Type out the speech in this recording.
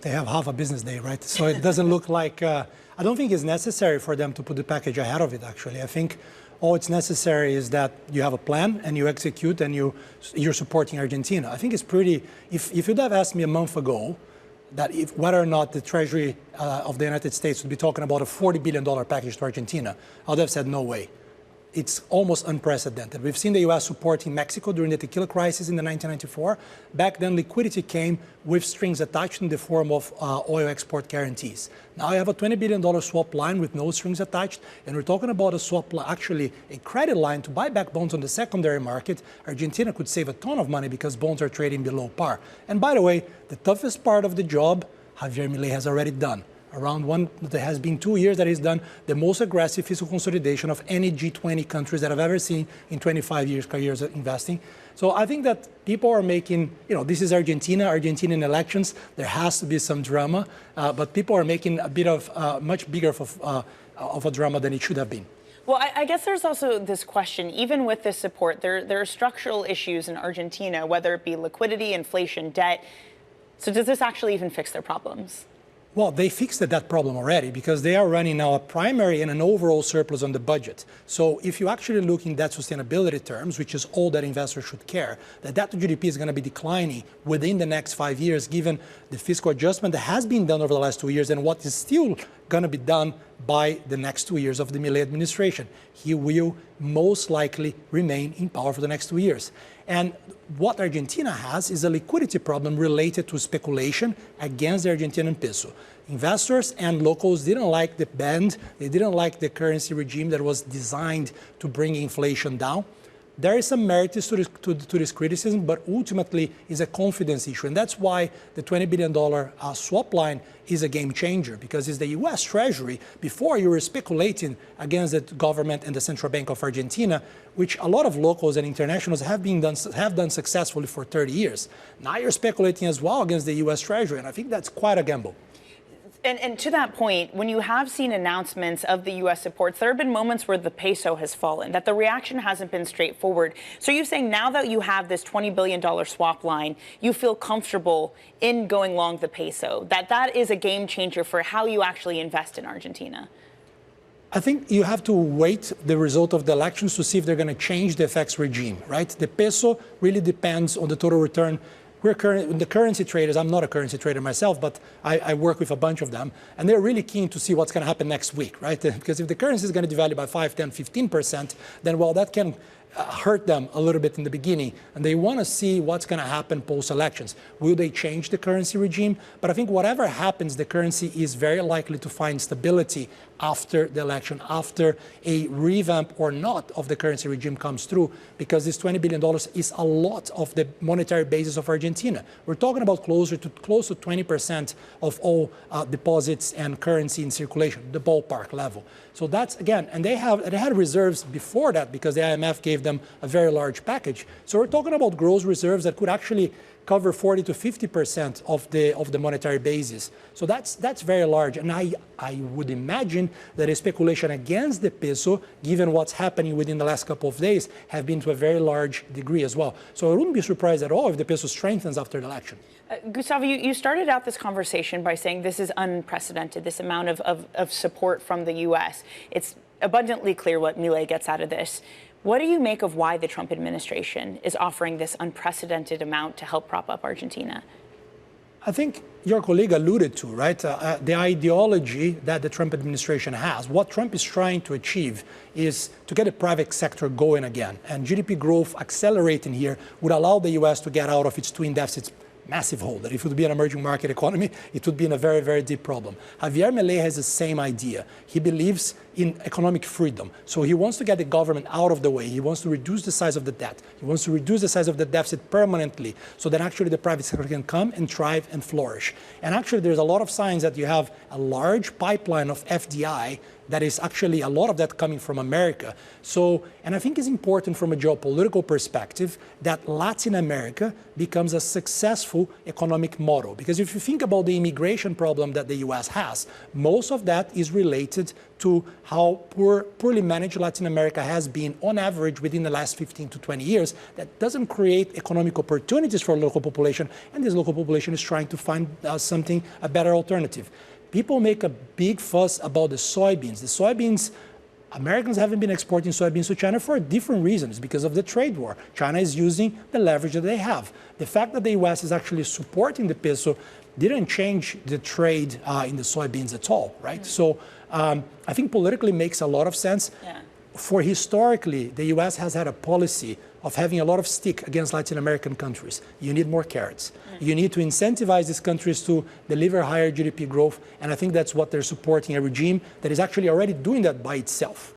they have half a business day, right? So it doesn't look like, I don't think it's necessary for them to put the package ahead of it, actually. I think all it's necessary is that you have a plan and you execute and you're supporting Argentina. I think it's pretty, if you'd have asked me a month ago that whether or not the Treasury of the United States would be talking about a $40 billion package to Argentina, I would have said no way. It's almost unprecedented. We've seen the U.S. supporting Mexico during the tequila crisis in 1994. Back then, liquidity came with strings attached in the form of oil export guarantees. Now you have a $20 billion swap line with no strings attached, and we're talking about a swap, actually a credit line to buy back bonds on the secondary market. Argentina could save a ton of money because bonds are trading below par. And by the way, the toughest part of the job, Javier Milei has already done. There has been 2 years that he's done the most aggressive fiscal consolidation of any G20 countries that I've ever seen in 25 years of investing. So I think that people are making, this is Argentinian elections. There has to be some drama, but people are making a bit of much bigger of a drama than it should have been. Well, I guess there's also this question, even with this support, there are structural issues in Argentina, whether it be liquidity, inflation, debt. So does this actually even fix their problems? Well, they fixed that problem already because they are running now a primary and an overall surplus on the budget. So if you actually look in debt sustainability terms, which is all that investors should care, that debt to GDP is going to be declining within the next 5 years, given the fiscal adjustment that has been done over the last 2 years and what is still going to be done by the next 2 years of the Milei administration. He will most likely remain in power for the next 2 years. And what Argentina has is a liquidity problem related to speculation against the Argentine peso. Investors and locals didn't like the band, they didn't like the currency regime that was designed to bring inflation down. There is some merit to this criticism, but ultimately is a confidence issue. And that's why the $20 billion swap line is a game changer, because it's the US Treasury. Before, you were speculating against the government and the Central Bank of Argentina, which a lot of locals and internationals have done successfully for 30 years. Now you're speculating as well against the US Treasury, and I think that's quite a gamble. And to that point, when you have seen announcements of the U.S. supports, there have been moments where the peso has fallen, that the reaction hasn't been straightforward. So you're saying now that you have this $20 billion swap line, you feel comfortable in going long the peso, that is a game changer for how you actually invest in Argentina? I think you have to wait the result of the elections to see if they're going to change the FX regime, right? The peso really depends on the total return. The currency traders, I'm not a currency trader myself, but I work with a bunch of them, and they're really keen to see what's going to happen next week, right? Because if the currency is going to devalue by 5, 10, 15%, then, well, that can hurt them a little bit in the beginning, and they want to see what's going to happen post-elections. Will they change the currency regime? But I think whatever happens, the currency is very likely to find stability after the election, after a revamp or not of the currency regime comes through, because this $20 billion is a lot of the monetary basis of Argentina. We're talking about close to 20% of all deposits and currency in circulation, the ballpark level. So that's, again, and they had reserves before that because the IMF gave them a very large package. So we're talking about gross reserves that could actually cover 40 to 50% of the monetary basis. So that's very large. And I would imagine that a speculation against the peso, given what's happening within the last couple of days, have been to a very large degree as well. So I wouldn't be surprised at all if the peso strengthens after the election. Gustavo, you started out this conversation by saying this is unprecedented, this amount of support from the U.S. It's abundantly clear what Milei gets out of this. What do you make of why the Trump administration is offering this unprecedented amount to help prop up Argentina? I think your colleague alluded to, right, the ideology that the Trump administration has. What Trump is trying to achieve is to get the private sector going again. And GDP growth accelerating here would allow the U.S. to get out of its twin deficits massive hole, that if it would be an emerging market economy, it would be in a very, very deep problem. Javier Milei has the same idea. He believes in economic freedom. So he wants to get the government out of the way. He wants to reduce the size of the debt. He wants to reduce the size of the deficit permanently so that actually the private sector can come and thrive and flourish. And actually there's a lot of signs that you have a large pipeline of FDI that is actually a lot of that coming from America. So, and I think it's important from a geopolitical perspective that Latin America becomes a successful economic model. Because if you think about the immigration problem that the US has, most of that is related to how poorly managed Latin America has been on average within the last 15 to 20 years. That doesn't create economic opportunities for local population, and this local population is trying to find a better alternative. People make a big fuss about the soybeans. The soybeans, Americans haven't been exporting soybeans to China for different reasons because of the trade war. China is using the leverage that they have. The fact that the US is actually supporting the peso didn't change the trade in the soybeans at all, right? Mm-hmm. So I think politically makes a lot of sense. Yeah. For historically, the US has had a policy of having a lot of stick against Latin American countries. You need more carrots. You need to incentivize these countries to deliver higher GDP growth, and I think that's what they're supporting, a regime that is actually already doing that by itself.